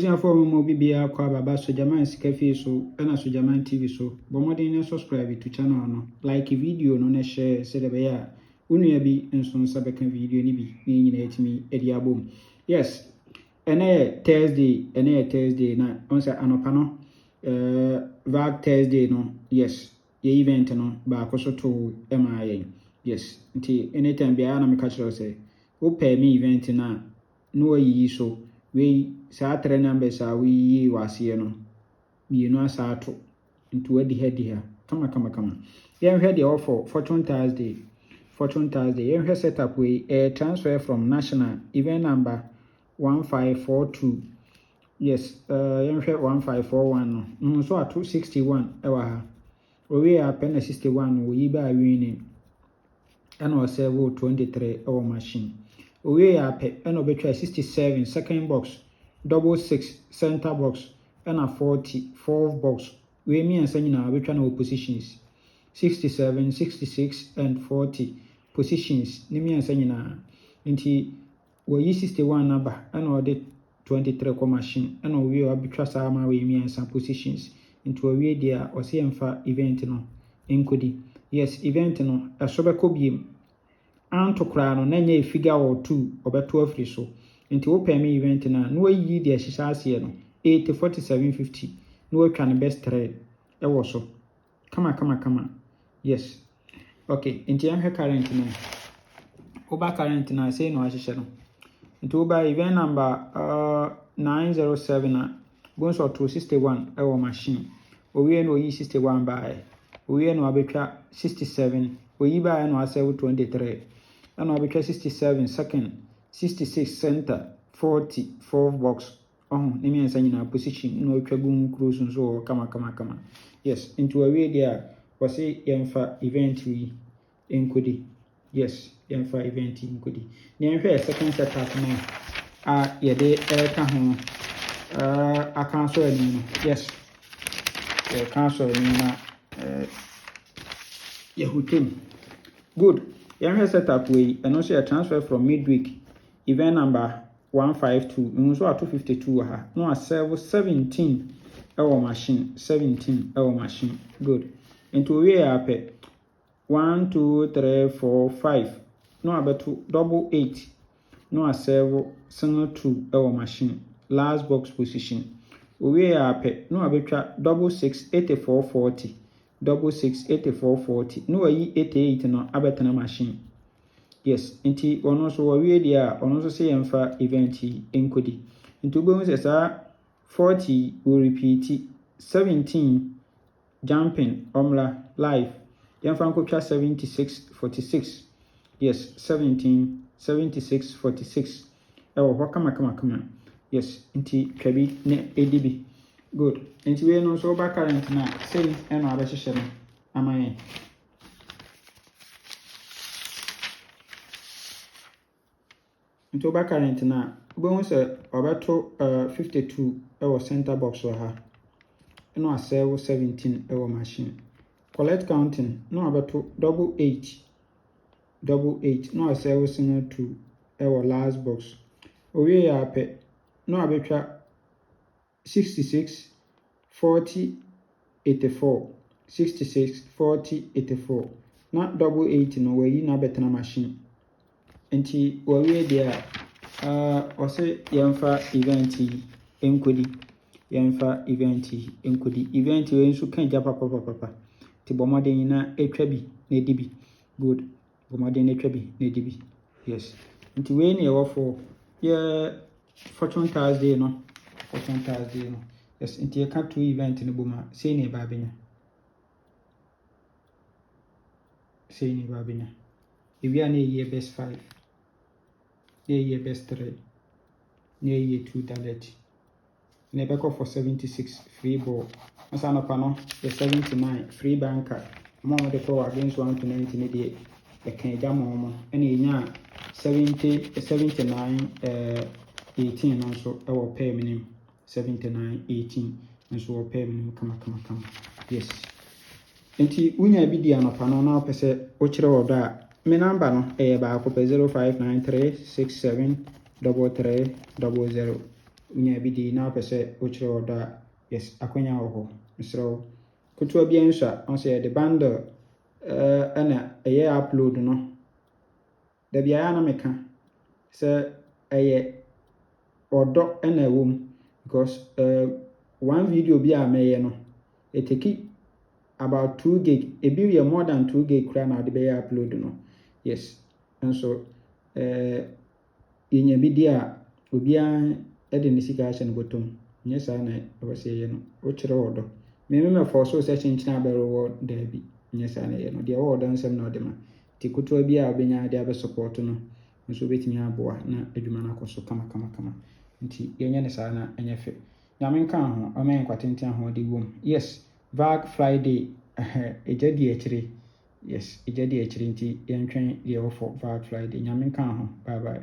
For more BBA Kwaba Sojaman Scafe so and Sojaman TV so, but more than subscribe to channel no like video no share say the bear Uniabi and son Sabakan video nibi meaning me Ediabum. Yes, and Thursday na on say anopano VAG Thursday no yes ye event no ba so to MIA yes until anytime be na me catch say who pay me event na no yi so we saa 3 numbers a we wase no mienu asa to into adi ha kama yen hwe de offer fortune Thursday yen hwe setup we transfer from national event number 1542 yes yen hwe 1541 no so at 261 ewa ha we are pen 61 we ba winning and was serve 23 our machine we are pe and obetwa 67 second box double 6 center box and a 40 fourth box we me and saying obetwa na positions 67 66 and 40 positions ni me and saying nti we 61 number and ode 23 ko machine and we obetwa sama we me and some positions into we dia o se emfa event no enkodi yes event no asobeko biem anto kra no na nya figure or 2 obeto afri so nti wo pay me event na no yi de ahihya ase no 804750 no watwa ne best trade e wo so kama yes okay nti an current na oba current na say no ahihya no nti oba event number 907 na bonso 261 e wo machine owie no yi 61 by owie no abetwa 67 oyi by no asew 23 and I'll be 67 second 66 center 40 fourth box name and saying position no twagum cruise so kama yes into a way there was a yemfa event we enkodi yes yemfa event enkodi na second setup na yede ka ho a cancel any yes cancel any na yahutum good. Young setup way and also a transfer from midweek event number 152 so at 252 no a serve 17 our machine 17 our machine good into we are pay 1 2 3 4 5 no about double 8 no a serve single 2 our machine last box position we are pay no about double 6 84 40 double 6 84 40 no yi 88 no abetana machine yes nti ono so we dia ono so say emfa event enkodi nti obo say sa 40 will repeat 17 jumping omla live yemfa nkotwa 76 46 yes 17 76 46 ewo ho kama yes nti twabi ne edibi good nti we no so ba current na say eno abehye no amaye nti ba current na obo say obeto 52 ewo center box wa ha eno asew 17 ewo machine collect counting no abeto double 8 no asew single 2 ewo last box owie ya pe no abetwa 66 40 84 66 40 84 na double 8 no we na betana machine enti we dia o se yemfa event enkodi yemfa event enkodi event we nso kan ja papa ti bomoden na etwa bi na edibi good bomoden na etwa bi na edibi yes enti we na ewo for ye fortune Thursday no yes nti ka to event no boma sei ne ba benya ewia na ye best 5 na ye best 3 na ye 2 dallet na be for 76 free ball asa no pa no the 79 free banker mo de ko against 1 to 90 ne de e kan ja mo na enya 79 18 no so e wo pay minimum 79 18 nso wo pay minimum kama yes enti unya bi dia no pa no na opese o kire wodo a me number no e ba ko 0593673300 wonya bi di na wopɛ sɛ wokyerɛ ɔdɔ a yes akwanya wɔ hɔ mesrɛ wo ketewa bi nso a ɔsɛ yɛde bundle ɛna ɛyɛ upload no da biara na meka sɛ ɛyɛ ɔdɔ ɛna ɛwɔ mu because one video bi a mɛyɛ no ɛtaki about 2 gig ebi yɛ more than 2 gig koraa na wode bɛyɛ upload no yes nso yɛnya bi di a obiara de ne sika ahyɛ no bɔtɔm nyɛ saa na ɛwɔ sɛ yɛyɛ no wokyerɛ ɔdɔ mememɛfɔ so sɛ kyenkyene abɛrewɔ daabi nyɛ saa na ɛyɛ no deɛ wɔwɔ ɔdɔ nsɛm na ɔde ma nti ketewa bi a wobɛnya de abɛsupport no nso wobɛtumi aboa na adwuma no akɔ so kama nti yɛnyɛ ne saa na ɛnyɛ fɛ nyame nka ho ɔma yɛ nkwatenten ahoɔde wɔ mu yes VAG Friday ɛgya di akyire yes ɛgya di akyire nti yɛntwɛn deɛ ɛwɔ for VAG Friday nyame nka ho bye bye